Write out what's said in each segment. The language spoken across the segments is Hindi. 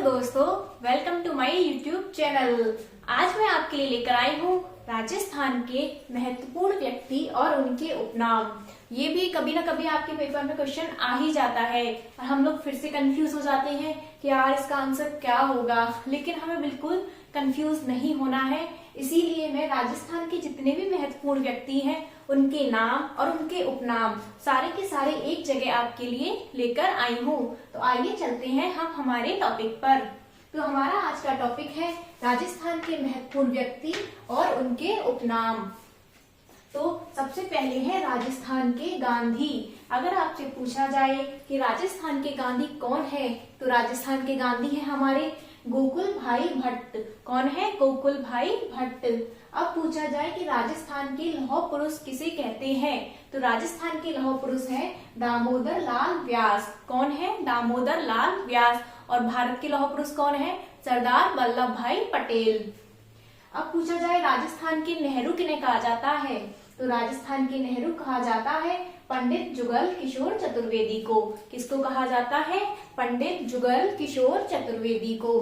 हेलो दोस्तों, welcome to my YouTube channel. आज मैं आपके लिए लेकर आई हूँ राजस्थान के महत्वपूर्ण व्यक्ति और उनके उपनाम। ये भी कभी ना कभी आपके पेपर में क्वेश्चन आ ही जाता है और हम लोग फिर से कंफ्यूज हो जाते हैं कि यार इसका आंसर क्या होगा। लेकिन हमें बिल्कुल कंफ्यूज नहीं होना है, इसीलिए मैं राजस्थान के जितने भी महत्वपूर्ण व्यक्ति हैं उनके नाम और उनके उपनाम सारे के सारे एक जगह आपके लिए लेकर आई हूँ। तो आइए चलते हैं हम हमारे टॉपिक पर। तो हमारा आज का टॉपिक है राजस्थान के महत्वपूर्ण व्यक्ति और उनके उपनाम। तो सबसे पहले है राजस्थान के गांधी। अगर आपसे पूछा जाए कि राजस्थान के गांधी कौन है, तो राजस्थान के गांधी है हमारे गोकुल भाई भट्ट। कौन है? गोकुल भाई भट्ट। अब पूछा जाए कि राजस्थान के लौह पुरुष किसे कहते हैं, तो राजस्थान के लौह पुरुष है दामोदर लाल व्यास। कौन है? दामोदर लाल व्यास। और भारत के लौह पुरुष कौन है? सरदार वल्लभ भाई पटेल। अब पूछा जाए राजस्थान के नेहरू किन्हें कहा जाता है, तो राजस्थान के नेहरू कहा जाता है पंडित जुगल किशोर चतुर्वेदी को। किसको कहा जाता है? पंडित जुगल किशोर चतुर्वेदी को।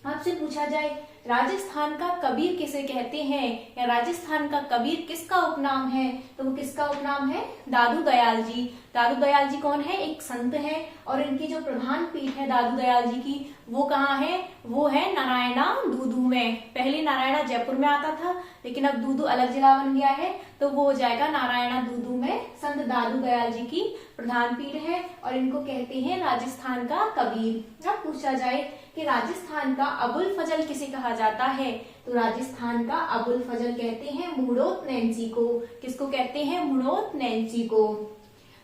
आपसे पूछा जाए राजस्थान का कबीर किसे कहते हैं, या राजस्थान का कबीर किसका उपनाम है, तो वो किसका उपनाम है? दादू दयाल जी। दादू दयाल जी कौन है? एक संत है और इनकी जो प्रधान पीठ है दादू दयाल जी की वो कहाँ है? वो है नारायणा दूदू में। पहले नारायणा जयपुर में आता था, लेकिन अब दूदू अलग जिला बन गया है, तो वो हो जाएगा नारायणा दूदू में। संत दादू दयाल जी की प्रधान पीठ है और इनको कहते हैं राजस्थान का कबीर। अब पूछा जाए कि राजस्थान का अबुल फजल किसे कहा जाता है, तो राजस्थान का अबुल फजल कहते हैं मुड़ोत नैन्सी को। किसको कहते हैं? मुड़ोत नैन्सी को।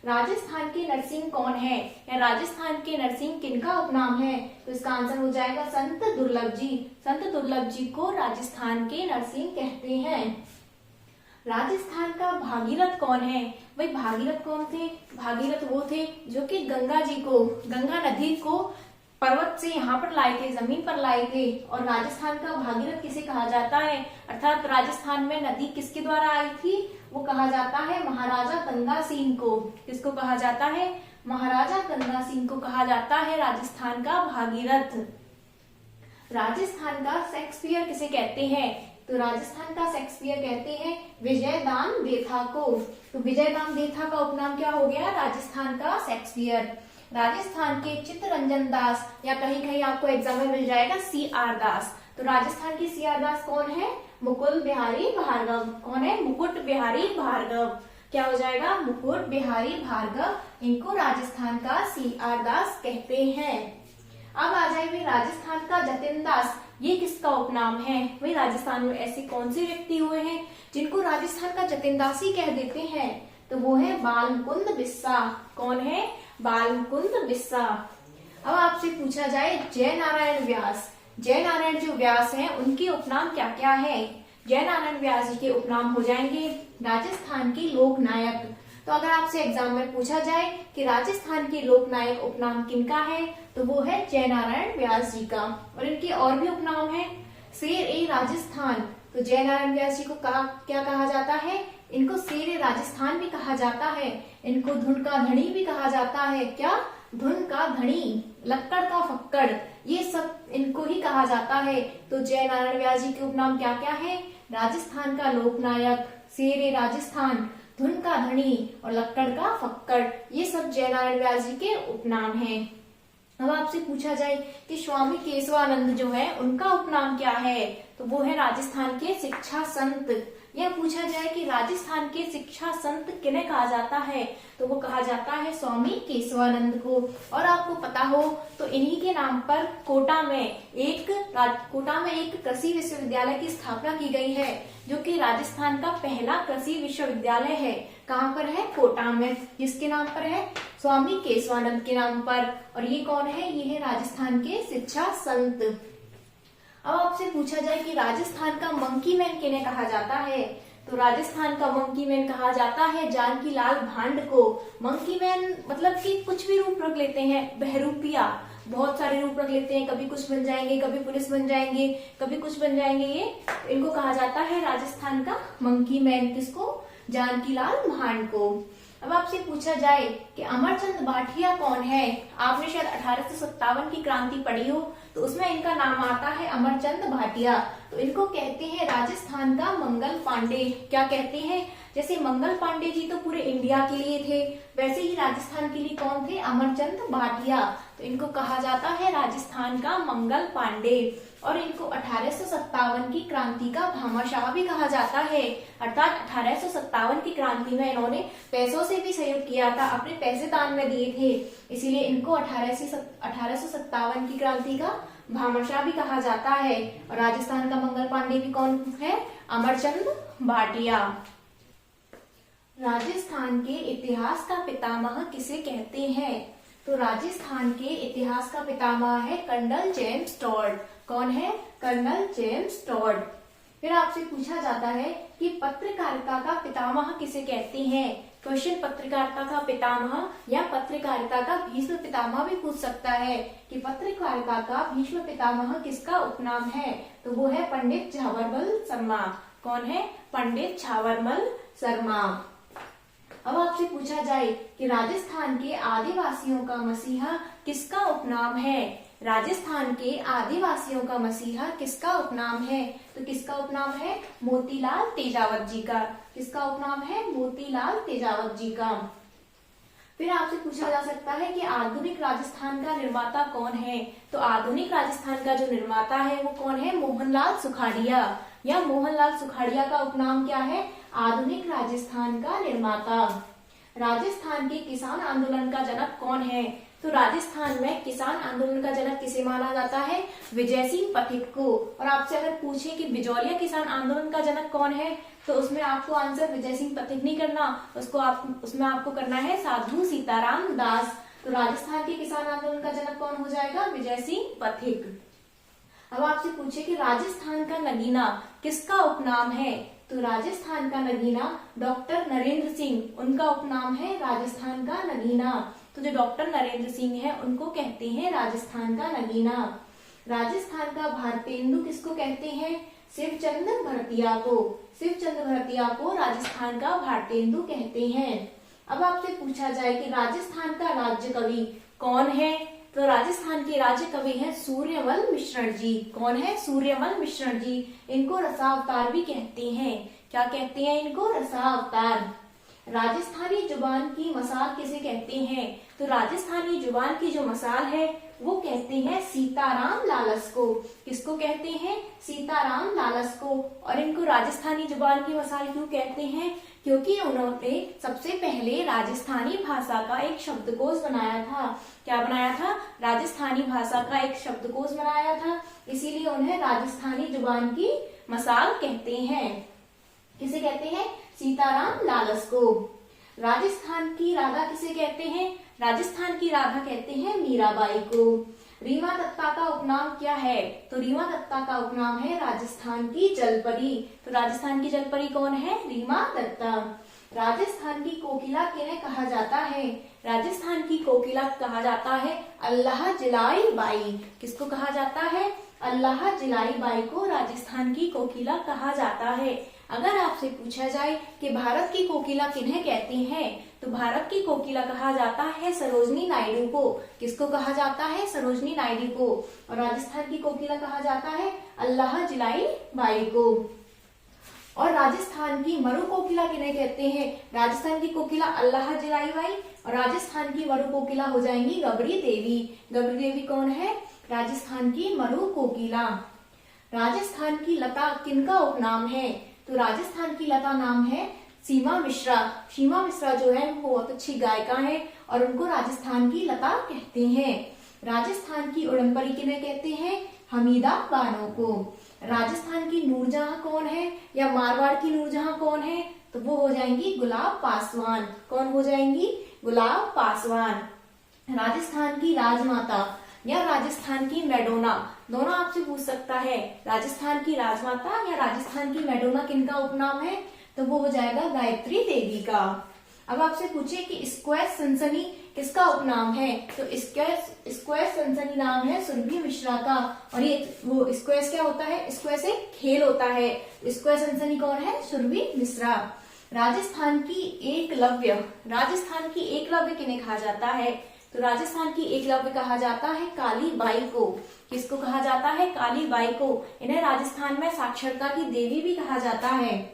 राजस्थान के नरसिंह कौन है, या राजस्थान के नरसिंह किनका उपनाम है, तो इसका आंसर हो जाएगा संत दुर्लभ जी। संत दुर्लभ जी को राजस्थान के नरसिंह कहते हैं। राजस्थान का भागीरथ कौन है? भाई भागीरथ कौन थे? भागीरथ वो थे जो कि गंगा जी को, गंगा नदी को पर्वत से यहाँ पर लाए थे, जमीन पर लाए थे। और राजस्थान का भागीरथ किसे कहा जाता है, अर्थात राजस्थान में नदी किसके द्वारा आई थी, वो कहा जाता है महाराजा गंगा सिंह को। किसको कहा जाता है? महाराजा गंगा सिंह को कहा जाता है राजस्थान का भागीरथ। राजस्थान का शेक्सपियर किसे कहते हैं, तो राजस्थान का शेक्सपियर कहते हैं विजयदान देथा को। तो विजयदान देथा का उपनाम क्या हो गया? राजस्थान का शेक्सपियर। राजस्थान के चित्तरंजन दास, या कहीं कहीं आपको एग्जाम में मिल जाएगा CR दास। तो राजस्थान की CR दास कौन है? मुकुट बिहारी भार्गव। कौन है? मुकुट बिहारी भार्गव। क्या हो जाएगा? मुकुट बिहारी भार्गव। इनको राजस्थान का CR दास कहते हैं। अब आ जाए भाई राजस्थान का जतिन दास, ये किसका उपनाम है? भाई राजस्थान में ऐसे कौन से व्यक्ति हुए हैं जिनको राजस्थान का जतिन दास ही कह देते हैं, तो वो है बालमुकुंद बिस्सा। कौन है? बालमुकुंद बिस्सा। अब आपसे पूछा जाए जय नारायण व्यास। जय नारायण जो व्यास हैं उनके उपनाम क्या क्या है? जय नारायण व्यास जी के उपनाम हो जाएंगे राजस्थान के लोकनायक। तो अगर आपसे एग्जाम में पूछा जाए कि राजस्थान के लोकनायक उपनाम किनका है, तो वो है जय नारायण व्यास जी का। और इनके और भी उपनाम है शेर ए राजस्थान। तो जय नारायण व्यास जी को क्या कहा जाता है? इनको शेर ए राजस्थान भी कहा जाता है। इनको धुन का धनी भी कहा जाता है। क्या? धुन का धनी, लक्कड़ का फक्कड़, ये सब इनको ही कहा जाता है। तो जय नारायण व्यास जी के उपनाम क्या क्या है? राजस्थान का लोकनायक, शेर ए राजस्थान, धुन का धनी और लक्कड़ का फक्कड़, ये सब जय नारायण व्यास जी के उपनाम हैं। अब आपसे पूछा जाए कि स्वामी केशवानंद जो है उनका उपनाम क्या है, तो वो है राजस्थान के शिक्षा संत। यह पूछा जाए कि राजस्थान के शिक्षा संत किन्हें कहा जाता है, तो वो कहा जाता है स्वामी केशवानंद को। और आपको पता हो तो इन्हीं के नाम पर कोटा में एक कृषि विश्वविद्यालय की स्थापना की गई है, जो कि राजस्थान का पहला कृषि विश्वविद्यालय है। कहाँ पर है? कोटा में। किसके नाम पर है? स्वामी केशवानंद के नाम पर। और ये कौन है? ये है राजस्थान के शिक्षा संत। अब आपसे पूछा जाए कि राजस्थान का मंकी मैन किन्हें कहा जाता है, तो राजस्थान का मंकी मैन कहा जाता है जानकी लाल भांड को। मंकी मैन मतलब कि कुछ भी रूप रख लेते हैं, बहरूपिया, बहुत सारे रूप रख लेते हैं, कभी कुछ बन जाएंगे, कभी पुलिस बन जाएंगे, कभी कुछ बन जाएंगे। ये इनको कहा जाता है राजस्थान का मंकी मैन। किसको? जानकी लाल भांड को। अब आपसे पूछा जाए कि अमरचंद भाटिया कौन है, आपने शायद 1857 की क्रांति पढ़ी हो, तो उसमें इनका नाम आता है अमरचंद भाटिया। तो इनको कहते हैं राजस्थान का मंगल पांडे। क्या कहते हैं? जैसे मंगल पांडे जी तो पूरे इंडिया के लिए थे, वैसे ही राजस्थान के लिए कौन थे? अमरचंद भाटिया। तो इनको कहा जाता है राजस्थान का मंगल पांडे। और इनको 1857 की क्रांति का भामाशाह भी कहा जाता है, अर्थात 1857 की क्रांति में इन्होंने पैसों से भी सहयोग किया था, अपने पैसे दान में दिए थे, इसीलिए इनको 1857 की क्रांति का भामाशाह भी कहा जाता है। और राजस्थान का मंगल पांडे भी कौन है? अमरचंद भाटिया। राजस्थान के इतिहास का पितामह किसे कहते हैं? तो राजस्थान के इतिहास का पितामह है कर्नल जेम्स टॉड। कौन है? Colonel James Tod. फिर आपसे पूछा जाता है कि पत्रकारिता का पितामह किसे कहते हैं? क्वेश्चन पत्रकारिता का पितामह या पत्रकारिता का भीष्म पितामह भी पूछ सकता है कि पत्रकारिता का भीष्म पितामह किसका उपनाम है? तो वो है पंडित झावरमल शर्मा। कौन है? पंडित झावरमल शर्मा। अब आपसे पूछा जाए कि राजस्थान के आदिवासियों का मसीहा किसका उपनाम है? राजस्थान के आदिवासियों का मसीहा किसका उपनाम है? तो किसका उपनाम है? मोतीलाल तेजावत जी का। किसका उपनाम है? मोतीलाल तेजावत जी का। फिर आपसे पूछा जा सकता है कि आधुनिक राजस्थान का निर्माता कौन है? तो आधुनिक राजस्थान का जो निर्माता है वो कौन है? मोहनलाल सुखाड़िया, या मोहनलाल सुखाड़िया का उपनाम क्या है? आधुनिक राजस्थान का निर्माता। राजस्थान के किसान आंदोलन का जनक कौन है? तो राजस्थान में किसान आंदोलन का जनक किसे माना जाता है? विजय सिंह पथिक को। और आपसे अगर पूछे कि बिजौलिया किसान आंदोलन का जनक कौन है, तो उसमें आपको आंसर विजय सिंह पथिक नहीं करना, उसमें आपको करना है साधु सीताराम दास। तो राजस्थान के किसान आंदोलन का जनक कौन हो जाएगा? विजय सिंह पथिक। अब आपसे पूछे कि राजस्थान का नगीना किसका उपनाम है? तो राजस्थान का नगीना डॉक्टर नरेंद्र सिंह, उनका उपनाम है राजस्थान का नगीना। तो जो डॉक्टर नरेंद्र सिंह है उनको कहते हैं राजस्थान का नगीना। राजस्थान का भारतेंदु किसको कहते हैं? शिवचंद्र भरतिया को। शिवचंद्र भरतिया को राजस्थान का भारतेंदु कहते हैं। अब आपसे पूछा जाए कि राजस्थान का राज्य कवि कौन है? तो राजस्थान के राज्य कवि हैं सूर्यमल मिश्रण जी। कौन है? सूर्यमल मिश्रण जी। इनको रसावतार भी कहते हैं। क्या कहते हैं इनको? रसावतार। राजस्थानी जुबान की मसाल किसे कहते हैं? तो राजस्थानी जुबान की जो मसाल है वो कहते हैं सीताराम लालस को। किसको कहते हैं? सीताराम लालस को। और इनको राजस्थानी जुबान की मसाल क्यों कहते हैं? क्योंकि उन्होंने सबसे पहले राजस्थानी भाषा का एक शब्दकोश बनाया था। क्या बनाया था? राजस्थानी भाषा का एक शब्दकोश बनाया था, इसीलिए उन्हें राजस्थानी जुबान की मसाल कहते हैं। किसे कहते हैं? सीताराम लालस को। राजस्थान की राधा किसे कहते हैं? राजस्थान की राधा कहते हैं मीराबाई को। रीमा दत्ता का उपनाम क्या है? तो रीमा दत्ता का उपनाम है राजस्थान की जलपरी। तो राजस्थान की जलपरी कौन है? रीमा दत्ता। राजस्थान की कोकिला किन्हें कहा जाता है? राजस्थान की कोकिला कहा जाता है अल्लाह जिलाई बाई। किसको कहा जाता है? अल्लाह जिलाई बाई को राजस्थान की कोकिला कहा जाता है। अगर आपसे पूछा जाए कि भारत की कोकिला किन्हें कहते हैं, तो भारत की कोकिला कहा जाता है सरोजनी नायडू को। किसको कहा जाता है? सरोजनी नायडू को। और राजस्थान की कोकिला कहा जाता है अल्लाह जिलाई बाई को। और राजस्थान की मरु कोकिला किन्हें कहते हैं? राजस्थान की कोकिला अल्लाह जिलाई बाई, और राजस्थान की मरु कोकिला हो जाएंगी गबरी देवी। गबरी देवी कौन है? राजस्थान की मरु कोकिला। राजस्थान की लता किनका उपनाम है? तो राजस्थान की लता नाम है सीमा मिश्रा। सीमा मिश्रा जो है वो बहुत अच्छी गायिका है और उनको राजस्थान की लता कहते हैं। राजस्थान की उड़नपरी किन्हें कहते हैं? हमीदा बानो को। राजस्थान की नूरजहां कौन है, या मारवाड़ की नूरजहां कौन है? तो वो हो जाएंगी गुलाब पासवान। कौन हो जाएंगी? गुलाब पासवान। राजस्थान की राजमाता या राजस्थान की मैडोना, दोनों आपसे पूछ सकता है। राजस्थान की राजमाता या राजस्थान की मैडोना किनका उपनाम है? तो वो हो जाएगा गायत्री देवी का। अब आपसे पूछे कि स्क्वैश सनसनी किसका उपनाम है? तो स्क्वैश सनसनी नाम है सुरभि मिश्रा का। और ये वो स्क्वैश क्या होता है? स्क्वैश एक खेल होता है। स्क्वैश सनसनी कौन है? सुरभि मिश्रा। राजस्थान की एकलव्य, राजस्थान की एकलव्य किन्हें कहा जाता है? तो राजस्थान की एकलव्य कहा जाता है काली बाई को। किसको कहा जाता है? काली बाई को। इन्हें राजस्थान में साक्षरता की देवी भी कहा जाता है।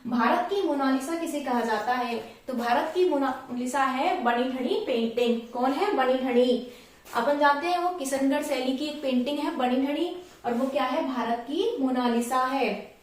भारत की मोनालिसा किसे कहा जाता है? तो भारत की मोनालिसा है बनी ठनी पेंटिंग। कौन है? बनी ठनी। अपन जानते हैं वो किशनगढ़ शैली की एक पेंटिंग है बनी ठनी, और वो क्या है? भारत की मोनालिसा है।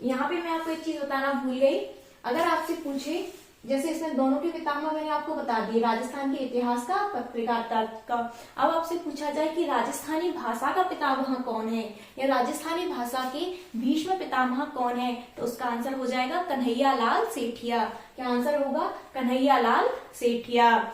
यहाँ पे मैं आपको एक चीज बताना भूल गई। अगर आपसे पूछे, जैसे इसमें दोनों के पितामह मैंने आपको बता दिए, राजस्थान के इतिहास का, पत्रकारिता का। अब आपसे पूछा जाए कि राजस्थानी भाषा का पितामह कौन है, या राजस्थानी भाषा के भीष्म पितामह कौन है, तो उसका आंसर हो जाएगा कन्हैया लाल सेठिया। क्या आंसर होगा? कन्हैया लाल सेठिया।